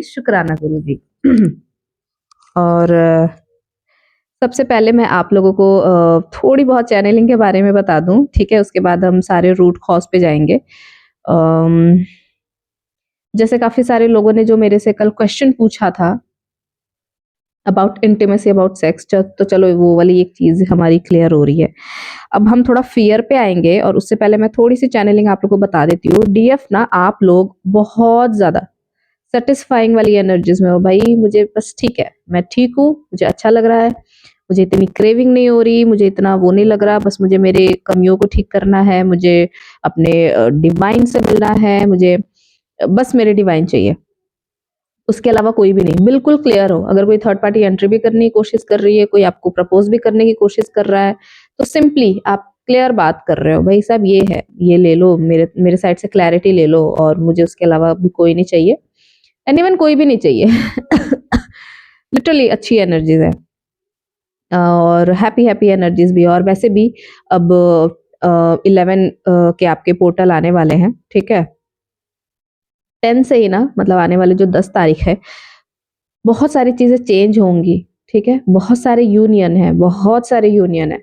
शुक्राना गुरु जी। और सबसे पहले मैं आप लोगों को थोड़ी बहुत चैनलिंग के बारे में बता दूं, ठीक है? उसके बाद हम सारे रूट कॉज पे जाएंगे। जैसे काफी सारे लोगों ने जो मेरे से कल क्वेश्चन पूछा था अबाउट इंटीमेसी, अबाउट सेक्स, तो चलो वो वाली एक चीज हमारी क्लियर हो रही है। अब हम थोड़ा फियर पे आएंगे, और उससे पहले मैं थोड़ी सी चैनलिंग आप लोगों को बता देती हूँ। डीएफ ना, आप लोग बहुत ज्यादा सेटिस्फाइंग वाली एनर्जीज में हो भाई। मुझे बस ठीक है, मैं ठीक हूँ, मुझे अच्छा लग रहा है, मुझे इतनी क्रेविंग नहीं हो रही, मुझे इतना वो नहीं लग रहा, बस मुझे मेरे कमियों को ठीक करना है, मुझे अपने डिवाइन से मिलना है, मुझे बस मेरे डिवाइन चाहिए, उसके अलावा कोई भी नहीं। बिल्कुल क्लियर हो। अगर कोई थर्ड पार्टी एंट्री भी करने की कोशिश कर रही है, कोई आपको प्रपोज भी करने की कोशिश कर रहा है, तो सिंपली आप क्लियर बात कर रहे हो, भाई साहब ये है, ये ले लो, मेरे मेरे साइड से क्लैरिटी ले लो, और मुझे उसके अलावा भी कोई नहीं चाहिए, एनीवन कोई भी नहीं चाहिए। लिटरली अच्छी एनर्जीज है, और हैप्पी हैप्पी एनर्जीज भी है। और वैसे भी अब 11 के आपके पोर्टल आने वाले हैं, ठीक है? 10 से ही ना, मतलब आने वाले जो 10 तारीख है, बहुत सारी चीजें चेंज होंगी, ठीक है? बहुत सारे यूनियन है, बहुत सारे यूनियन है।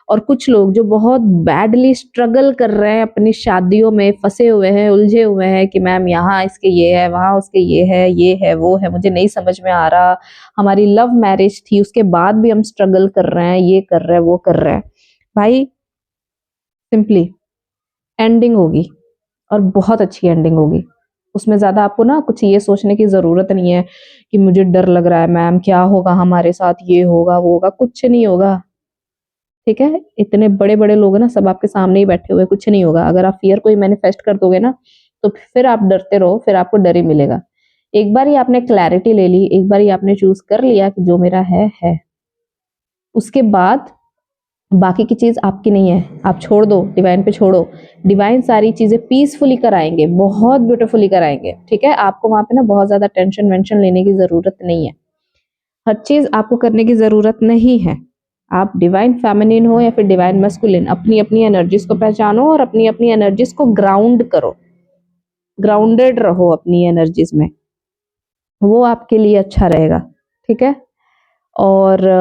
और कुछ लोग जो बहुत बैडली स्ट्रगल कर रहे हैं, अपनी शादियों में फंसे हुए हैं, उलझे हुए हैं कि मैम यहाँ इसके ये है, वहाँ उसके ये है वो है, मुझे नहीं समझ में आ रहा, हमारी लव मैरिज थी, उसके बाद भी हम स्ट्रगल कर रहे हैं, ये कर रहे हैं, वो कर रहे हैं। भाई सिंपली एंडिंग होगी, और बहुत अच्छी एंडिंग होगी। उसमें ज्यादा आपको ना कुछ ये सोचने की जरूरत नहीं है कि मुझे डर लग रहा है मैम, क्या होगा हमारे साथ, ये होगा वो होगा, कुछ नहीं होगा, ठीक है? इतने बड़े बड़े लोग हैं ना, सब आपके सामने ही बैठे हुए, कुछ नहीं होगा। अगर आप फियर कोई मैनिफेस्ट कर दोगे ना, तो फिर आप डरते रहो, फिर आपको डर ही मिलेगा। एक बार ही आपने क्लैरिटी ले ली, एक बार ही आपने चूज कर लिया कि जो मेरा है, उसके बाद बाकी की चीज आपकी नहीं है, आप छोड़ दो, डिवाइन पे छोड़ो। डिवाइन सारी चीजें पीसफुली कराएंगे, बहुत ब्यूटीफुली कराएंगे, ठीक है? आपको वहां पे ना बहुत ज्यादा टेंशन वेंशन लेने की जरूरत नहीं है, हर चीज आपको करने की जरूरत नहीं है। आप डिवाइन फेमिनिन हो या फिर डिवाइन मस्कुलिन, अपनी अपनी एनर्जीज को पहचानो और अपनी अपनी एनर्जीज को ग्राउंड करो, ग्राउंडेड रहो अपनी एनर्जीज में, वो आपके लिए अच्छा रहेगा, ठीक है? और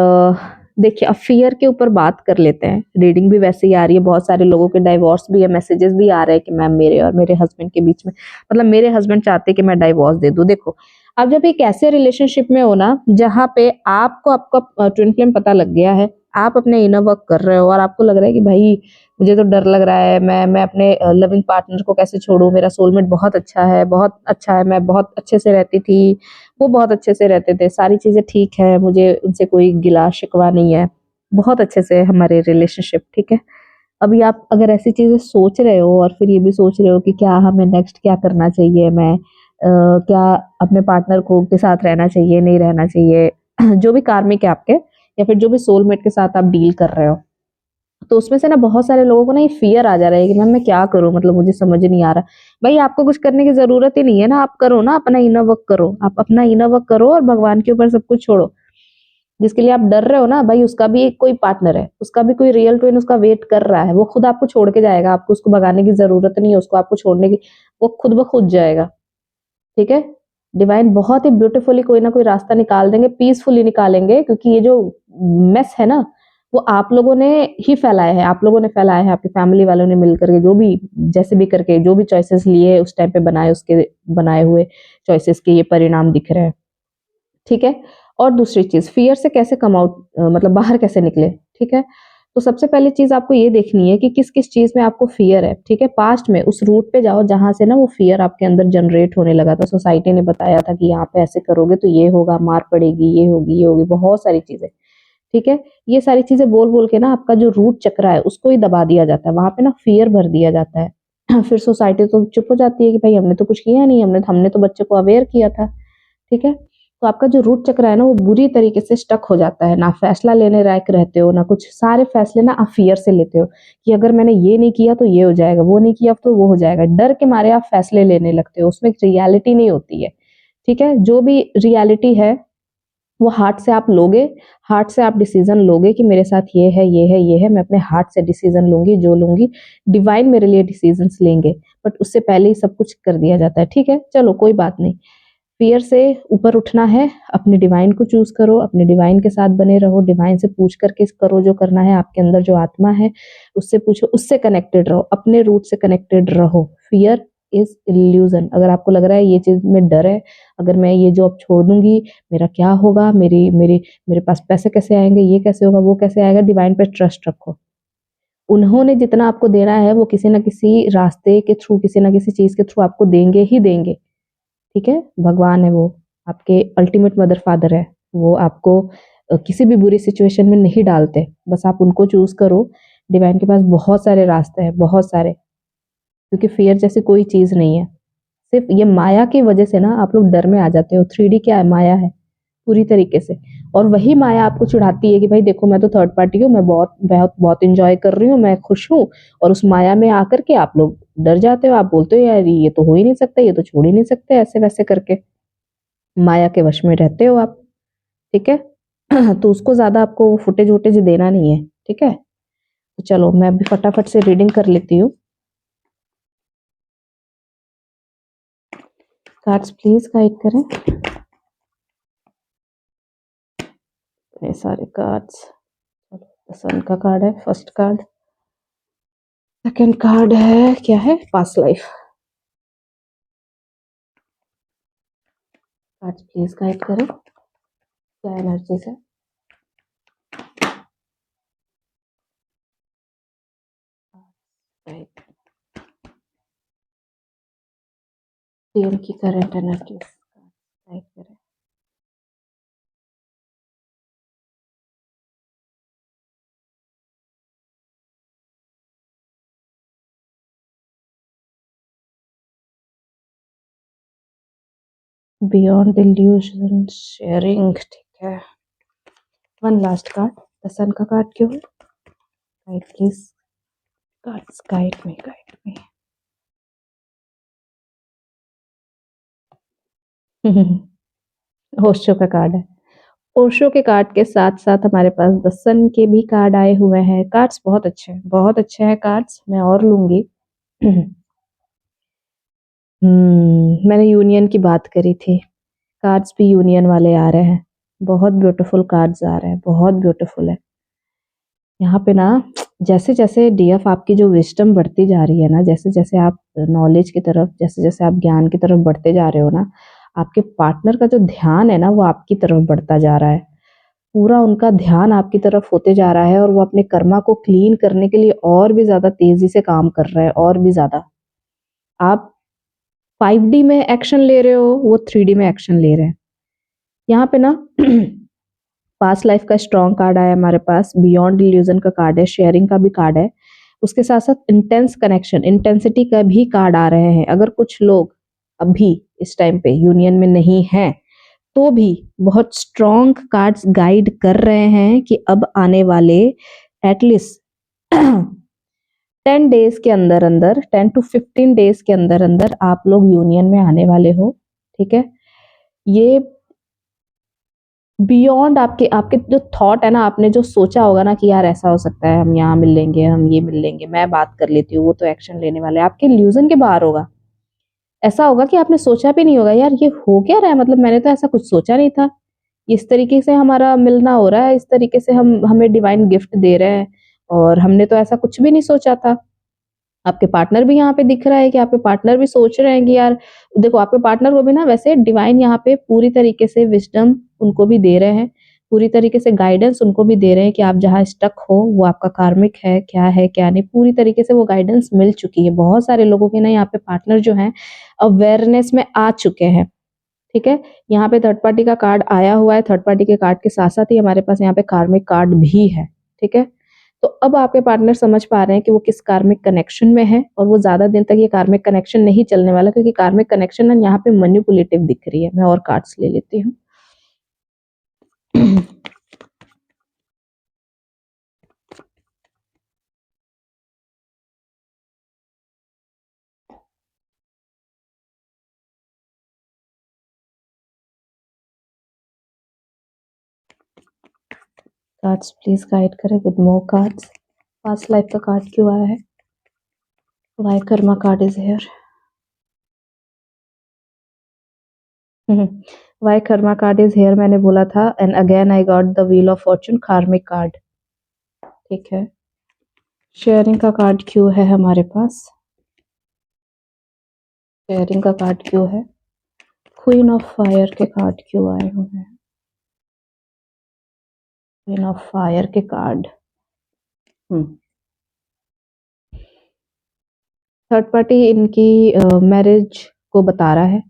देखिए, अब फियर के ऊपर बात कर लेते हैं। रीडिंग भी वैसे ही आ रही है, बहुत सारे लोगों के डाइवोर्स भी है, मैसेजेस भी आ रहे हैं कि मैम मेरे और मेरे हस्बैंड के बीच में, मतलब मेरे हस्बैंड चाहते हैं कि मैं डाइवोर्स दे दूं। देखो, अब जब एक ऐसे रिलेशनशिप में हो ना, जहाँ पे आपको आपका ट्विन फ्लेम पता लग गया है, आप अपने इनर वर्क कर रहे हो, और आपको लग रहा है कि भाई मुझे तो डर लग रहा है, मैं अपने लविंग पार्टनर को कैसे छोड़ूं, मेरा सोलमेट बहुत अच्छा है, बहुत अच्छा है, मैं बहुत अच्छे से रहती थी, वो बहुत अच्छे से रहते थे, सारी चीजें ठीक है, मुझे उनसे कोई गिला शिकवा नहीं है, बहुत अच्छे से हमारे रिलेशनशिप, ठीक है? अभी आप अगर ऐसी चीजें सोच रहे हो, और फिर ये भी सोच रहे हो कि क्या हमें नेक्स्ट क्या करना चाहिए, मैं क्या अपने पार्टनर को के साथ रहना चाहिए, नहीं रहना चाहिए, जो भी कार्मिक है आपके, या फिर जो भी सोलमेट के साथ आप डील कर रहे हो, तो उसमें से ना बहुत सारे लोगों को ना ये फियर आ जा रहा है कि मैम मैं क्या करूं, मतलब मुझे समझ नहीं आ रहा। भाई आपको कुछ करने की जरूरत ही नहीं है ना, आप करो ना, अपना इनर वर्क करो, आप अपना इनर वर्क करो, और भगवान के ऊपर सब कुछ छोड़ो। जिसके लिए आप डर रहे हो ना भाई, उसका भी एक कोई पार्टनर है, उसका भी कोई रियल ट्विन उसका वेट कर रहा है, वो खुद आपको छोड़ के जाएगा, आपको उसको भगाने की जरूरत नहीं है, उसको आपको छोड़ने की, वो खुद ब खुद जाएगा, ठीक है? डिवाइन बहुत ही ब्यूटीफुली कोई ना कोई रास्ता निकाल देंगे, पीसफुली निकालेंगे, क्योंकि ये जो मेस है ना, वो आप लोगों ने ही फैलाया है, आप लोगों ने फैलाया है, आपकी फैमिली वालों ने मिलकर के, जो भी जैसे भी करके जो भी चॉइसेस लिए उस टाइम पे बनाए, उसके बनाए हुए चॉइसेस के ये परिणाम दिख रहे हैं, ठीक है? और दूसरी चीज, फियर से कैसे कम आउट, मतलब बाहर कैसे निकले, ठीक है? तो सबसे पहली चीज आपको ये देखनी है कि किस किस चीज में आपको फियर है, ठीक है? पास्ट में उस रूट पे जाओ जहां से ना वो फियर आपके अंदर जनरेट होने लगा था, सोसाइटी ने बताया था कि यहाँ पे ऐसे करोगे तो ये होगा, मार पड़ेगी, ये होगी, ये होगी, बहुत सारी चीजें, ठीक है? ये सारी चीजें बोल बोल के ना आपका जो रूट चक्रा है उसको ही दबा दिया जाता है, वहां पे ना फियर भर दिया जाता है। फिर सोसाइटी तो चुप हो जाती है कि भाई हमने तो कुछ किया नहीं, हमने तो बच्चे को अवेयर किया था, ठीक है? तो आपका जो रूट चक्र है ना, वो बुरी तरीके से स्टक हो जाता है, ना फैसला लेने लायक रहते हो, ना कुछ, सारे फैसले ना आप फियर से लेते हो कि अगर मैंने ये नहीं किया तो ये हो जाएगा, वो नहीं किया तो वो हो जाएगा, डर के मारे आप फैसले लेने लगते हो, उसमें रियलिटी नहीं होती है, ठीक है? जो भी रियलिटी है वो हार्ट से आप लोगे, हार्ट से आप डिसीजन लोगे कि मेरे साथ ये है, ये है, ये है, मैं अपने हार्ट से डिसीजन लूंगी, जो लूंगी, डिवाइन मेरे लिए डिसीजंस लेंगे, बट उससे पहले ही सब कुछ कर दिया जाता है, ठीक है? चलो कोई बात नहीं। फियर से ऊपर उठना है, अपने डिवाइन को चूज करो, अपने डिवाइन के साथ बने रहो, डिवाइन से पूछ करके करो जो करना है, आपके अंदर जो आत्मा है उससे पूछो, उससे कनेक्टेड रहो, अपने रूट से कनेक्टेड रहो। Fear is illusion. अगर आपको लग रहा है ये चीज में डर है, अगर मैं ये जॉब छोड़ दूंगी मेरा क्या होगा, मेरी मेरी मेरे पास पैसे कैसे आएंगे, ये कैसे होगा, वो कैसे आएगा, डिवाइन पे ट्रस्ट रखो। उन्होंने जितना आपको देना है वो किसी ना किसी रास्ते के थ्रू, किसी ना किसी चीज के थ्रू आपको देंगे ही देंगे। ठीक है, भगवान है वो, आपके अल्टीमेट मदर फादर है, वो आपको किसी भी बुरी सिचुएशन में नहीं डालते, बस आप उनको चूज करो। डिवाइन के पास बहुत सारे रास्ते हैं, बहुत सारे, क्योंकि फियर जैसी कोई चीज नहीं है। सिर्फ ये माया की वजह से ना आप लोग डर में आ जाते हो। 3D क्या है, माया है पूरी तरीके से। और वही माया आपको चिढ़ाती है कि भाई देखो मैं तो थर्ड पार्टी हूँ, मैं बहुत बहुत बहुत इंजॉय कर रही हूँ, मैं खुश हूँ, और उस माया में आकर के आप लोग डर जाते हो, आप बोलते हो यार ये तो हो ही नहीं सकता, ये तो छोड़ ही नहीं सकते, ऐसे वैसे करके माया के वश में रहते हो आप। ठीक है तो उसको ज्यादा आपको फुटेज वुटेज देना नहीं है। ठीक है, तो चलो मैं अभी फटाफट से रीडिंग कर लेती हूँ। कार्ड्स प्लीज गाइड करें ये सारे कार्ड्स। सन का कार्ड है फर्स्ट कार्ड, सेकंड कार्ड है क्या है, past life. Cards please guide करें क्या एनर्जीज है। राइट, टीएम की करंट एनर्जीज गाइड करें। बियॉन्ड इल्यूजन शेयरिंग, ठीक है। वन लास्ट कार्ड, द सन का कार्ड क्यों है, guide please, cards guide me, guide me. Osho का कार्ड है। ओशो के कार्ड के साथ साथ हमारे पास द सन के भी कार्ड आए हुए हैं। कार्ड्स बहुत अच्छे हैं, बहुत अच्छे हैं कार्ड्स, मैं और लूंगी। मैंने यूनियन की बात करी थी, कार्ड्स भी यूनियन वाले आ रहे हैं। बहुत ब्यूटीफुल कार्ड्स आ रहे हैं, बहुत ब्यूटीफुल है। यहाँ पे ना जैसे जैसे डीएफ आपकी जो विजडम बढ़ती जा रही है ना, जैसे जैसे आप नॉलेज की तरफ, जैसे जैसे आप ज्ञान की तरफ बढ़ते जा रहे हो ना, आपके पार्टनर का जो ध्यान है ना वो आपकी तरफ बढ़ता जा रहा है। पूरा उनका ध्यान आपकी तरफ होते जा रहा है, और वो अपने कर्मा को क्लीन करने के लिए और भी ज्यादा तेजी से काम कर रहे हैं, और भी ज्यादा। आप 5D में एक्शन ले रहे हो, वो 3D में एक्शन ले रहे हैं। यहाँ पे ना पास्ट लाइफ का स्ट्रॉन्ग कार्ड आया हमारे पास, बियॉन्ड इल्यूजन का कार्ड है, शेयरिंग का भी कार्ड है, उसके साथ साथ इंटेंस कनेक्शन, इंटेंसिटी का भी कार्ड आ रहे हैं। अगर कुछ लोग अभी इस टाइम पे यूनियन में नहीं हैं तो भी बहुत स्ट्रॉन्ग कार्ड्स गाइड कर रहे हैं कि अब आने वाले एटलीस्ट 10 डेज के अंदर अंदर, 10 to 15 डेज के अंदर अंदर आप लोग यूनियन में आने वाले हो। ठीक है, ये बियॉन्ड आपके आपके जो थॉट है ना, आपने जो सोचा होगा ना कि यार ऐसा हो सकता है, हम यहाँ मिल लेंगे, हम ये मिल लेंगे, मैं बात कर लेती हूँ, वो तो एक्शन लेने वाले, आपके इल्यूजन के बाहर होगा। ऐसा होगा कि आपने सोचा भी नहीं होगा यार ये हो क्या रहा है, मतलब मैंने तो ऐसा कुछ सोचा नहीं था, इस तरीके से हमारा मिलना हो रहा है, इस तरीके से हम हमें डिवाइन गिफ्ट दे रहे हैं, और हमने तो ऐसा कुछ भी नहीं सोचा था। आपके पार्टनर भी यहाँ पे दिख रहा है कि आपके पार्टनर भी सोच रहे हैं कि यार देखो, आपके पार्टनर को भी ना वैसे डिवाइन यहाँ पे पूरी तरीके से विजडम उनको भी दे रहे हैं, पूरी तरीके से गाइडेंस उनको भी दे रहे हैं कि आप जहाँ स्टक हो वो आपका कार्मिक है क्या नहीं, पूरी तरीके से वो गाइडेंस मिल चुकी है। बहुत सारे लोगों के ना यहाँ पे पार्टनर जो हैं अवेयरनेस में आ चुके हैं। ठीक है, यहाँ पे थर्ड पार्टी का कार्ड आया हुआ है, थर्ड पार्टी के कार्ड के साथ साथ ही हमारे पास यहाँ पे कार्मिक कार्ड भी है। ठीक है, तो अब आपके पार्टनर समझ पा रहे हैं कि वो किस कार्मिक कनेक्शन में है, और वो ज्यादा दिन तक ये कार्मिक कनेक्शन नहीं चलने वाला, क्योंकि कार्मिक कनेक्शन ना यहाँ पे मैनिपुलेटिव दिख रही है। मैं और कार्ड्स ले लेती हूँ। कार्ड्स प्लीज गाइड करें with more cards. Past life का कार्ड क्यों आया है, why karma card is here. Why karma card is here मैंने बोला था, and again I got the wheel of fortune karmic card. ठीक है, शेयरिंग का कार्ड क्यों है हमारे पास? शेयरिंग का कार्ड क्यों है? क्वीन ऑफ फायर के कार्ड क्यों आए हुए हैं? क्वीन ऑफ फायर के कार्ड। थर्ड पार्टी इनकी मैरिज को बता रहा है,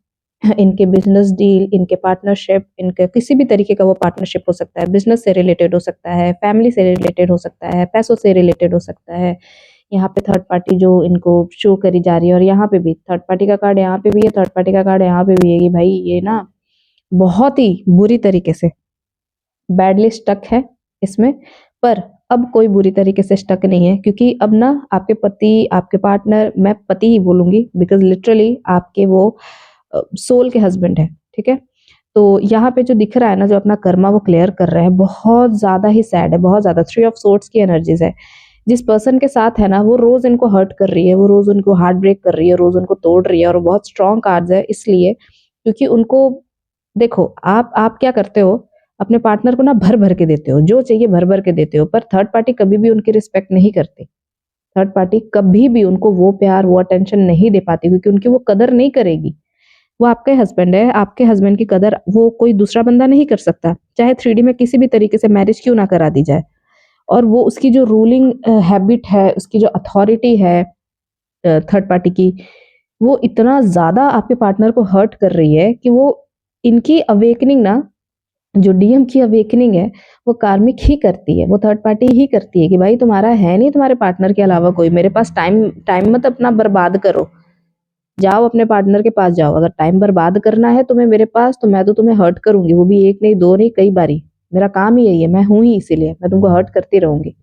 इनके बिजनेस डील, इनके पार्टनरशिप, इनके किसी भी तरीके का वो पार्टनरशिप हो सकता है, बिजनेस से रिलेटेड हो सकता है, फैमिली से रिलेटेड हो सकता है, पैसों से रिलेटेड हो सकता है। यहाँ पे थर्ड पार्टी जो इनको शो करी जा रही है, और यहाँ पे भी थर्ड पार्टी का कार्ड यहाँ पे भी है, थर्ड पार्टी का कार्ड यहाँ पे भी है कि भाई ये ना बहुत ही बुरी तरीके से बैडली स्टक है इसमें। पर अब कोई बुरी तरीके से स्टक नहीं है, क्योंकि अब ना आपके पति, आपके पार्टनर, मैं पति ही बोलूंगी बिकॉज लिटरली आपके वो सोल के हस्बैंड है। ठीक है, तो यहाँ पे जो दिख रहा है ना, जो अपना कर्मा वो क्लियर कर रहे हैं, बहुत ज्यादा ही सैड है, बहुत ज्यादा। थ्री ऑफ सोर्ड्स की एनर्जीज है। जिस पर्सन के साथ है ना, वो रोज इनको हर्ट कर रही है, वो रोज उनको हार्ट ब्रेक कर रही है, रोज उनको तोड़ रही है, और बहुत स्ट्रॉन्ग कार्ड्स है इसलिए क्योंकि उनको, देखो आप क्या करते हो, अपने पार्टनर को ना भर भर के देते हो, जो चाहिए भर भर के देते हो, पर थर्ड पार्टी कभी भी उनकी रिस्पेक्ट नहीं करती। थर्ड पार्टी कभी भी उनको वो प्यार, वो अटेंशन नहीं दे पाती, क्योंकि उनकी वो कदर नहीं करेगी। वो आपके हस्बैंड है, आपके हस्बैंड की कदर वो कोई दूसरा बंदा नहीं कर सकता, चाहे 3D में किसी भी तरीके से मैरिज क्यों ना करा दी जाए। और वो उसकी जो रूलिंग हैबिट है, उसकी जो अथॉरिटी है थर्ड पार्टी की, वो इतना ज्यादा आपके पार्टनर को हर्ट कर रही है कि वो, इनकी अवेकनिंग ना, जो डीएम की अवेकनिंग है, वो कार्मिक ही करती है, वो थर्ड पार्टी ही करती है कि भाई तुम्हारा है नहीं, तुम्हारे पार्टनर के अलावा कोई मेरे पास, टाइम टाइम मत अपना बर्बाद करो, जाओ अपने पार्टनर के पास जाओ। अगर टाइम बर्बाद करना है तुम्हें मेरे पास, तो मैं तो तुम्हें हर्ट करूंगी, वो भी एक नहीं, दो नहीं, कई बारी। मेरा काम ही यही है, मैं हूं ही इसीलिए मैं तुमको हर्ट करती रहूंगी।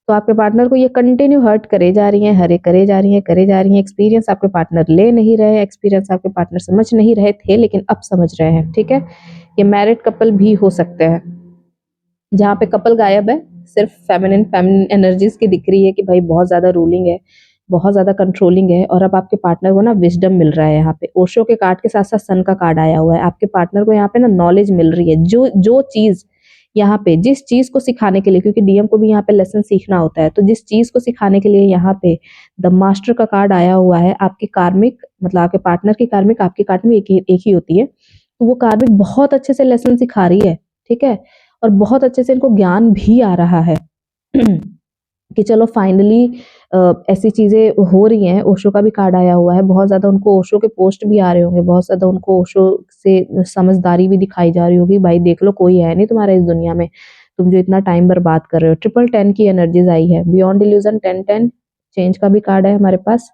तो आपके पार्टनर को ये कंटिन्यू हर्ट करे जा रही है, हरे करे जा रही है, करे जा रही है। एक्सपीरियंस आपके पार्टनर ले नहीं रहे, एक्सपीरियंस आपके पार्टनर समझ नहीं रहे थे, लेकिन अब समझ रहे हैं। ठीक है, ये मैरिड कपल भी हो सकते हैं। जहाँ पे कपल गायब है, सिर्फ फेमिनिन फेमिनिन एनर्जीज की दिख रही है कि भाई बहुत ज्यादा रूलिंग है, बहुत ज्यादा कंट्रोलिंग है। और अब आपके पार्टनर को ना विजडम मिल रहा है। यहाँ पे ओशो के कार्ड के साथ साथ सन का कार्ड आया हुआ है। आपके पार्टनर को यहाँ पे ना नॉलेज मिल रही है, जो जो चीज यहाँ पे, जिस चीज को सिखाने के लिए, क्योंकि डीएम को भी यहाँ पे लेसन सीखना होता है, तो जिस चीज को सिखाने के लिए यहाँ पे द मास्टर का कार्ड आया हुआ है, आपकी कार्मिक, मतलब आपके पार्टनर की कार्मिक आपकी कार्मिक एक ही होती है, तो वो कार्मिक बहुत अच्छे से लेसन सिखा रही है। ठीक है, और बहुत अच्छे से इनको ज्ञान भी आ रहा है कि चलो फाइनली ऐसी चीजें हो रही हैं। ओशो का भी कार्ड आया हुआ है, बहुत ज्यादा उनको ओशो के पोस्ट भी आ रहे होंगे, बहुत ज्यादा उनको ओशो से समझदारी भी दिखाई जा रही होगी, भाई देख लो कोई है नहीं तुम्हारा इस दुनिया में, तुम जो इतना टाइम बर्बाद कर रहे हो। ट्रिपल 10 की एनर्जीज आई है, बियॉन्ड इल्यूजन 10-10 चेंज का भी कार्ड है हमारे पास,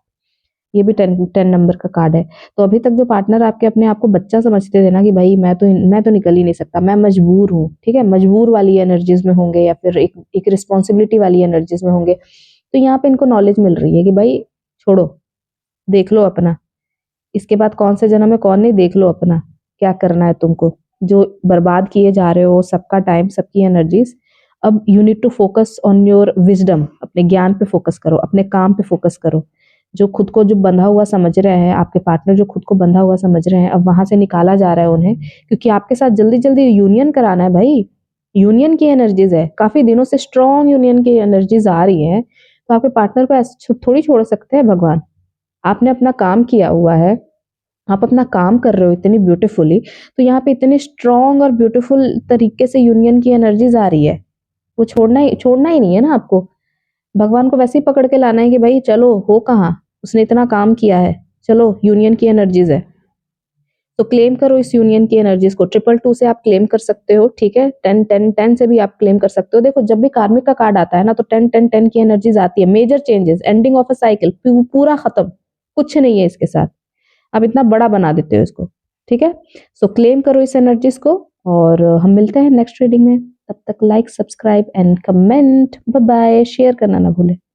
ये भी 10-10 नंबर का कार्ड है। तो अभी तक जो पार्टनर आपके अपने आप को बच्चा समझते थे ना कि भाई मैं तो निकल ही नहीं सकता, मैं मजबूर हूँ, ठीक है, मजबूर वाली एनर्जीज में होंगे, या फिर एक रिस्पॉन्सिबिलिटी वाली एनर्जीज में होंगे, तो यहाँ पे इनको नॉलेज मिल रही है कि भाई छोड़ो, देख लो अपना, इसके बाद कौन से जन्म में कौन नहीं, देख लो अपना क्या करना है तुमको। जो बर्बाद किए जा रहे हो सबका टाइम, सबकी एनर्जीज, अब you need to focus on your wisdom, अपने ज्ञान पे फोकस करो, अपने काम पे फोकस करो। जो खुद को जो बंधा हुआ समझ रहे हैं, आपके पार्टनर जो खुद को बंधा हुआ समझ रहे हैं, अब वहां से निकाला जा रहा है उन्हें, क्योंकि आपके साथ जल्दी जल्दी यूनियन कराना है भाई। यूनियन की एनर्जीज है, काफी दिनों से स्ट्रॉन्ग यूनियन की एनर्जीज आ रही है, तो आपके पार्टनर को ऐसे थोड़ी छोड़ सकते हैं भगवान। आपने अपना काम किया हुआ है, आप अपना काम कर रहे हो इतनी ब्यूटीफुली, तो यहाँ पे इतने स्ट्रॉन्ग और ब्यूटीफुल तरीके से यूनियन की एनर्जीज आ रही है, वो छोड़ना ही नहीं है ना आपको। भगवान को वैसे ही पकड़ के लाना है कि भाई चलो, हो कहाँ, उसने इतना काम किया है, चलो यूनियन की एनर्जीज है, तो क्लेम करो इस यूनियन की एनर्जीज को। 222 से आप क्लेम कर सकते हो, ठीक है, 10-10-10 से भी आप क्लेम कर सकते हो। देखो जब भी कार्मिक का कार्ड आता है ना, तो 10-10-10 की एनर्जीज आती है, major changes, ending of a cycle, पूरा खत्म, कुछ नहीं है इसके साथ, आप इतना बड़ा बना देते हो इसको। ठीक है, सो क्लेम करो इस एनर्जीज को, और हम मिलते हैं नेक्स्ट रीडिंग में। तब तक like, subscribe and comment, bye bye, share करना ना भूले।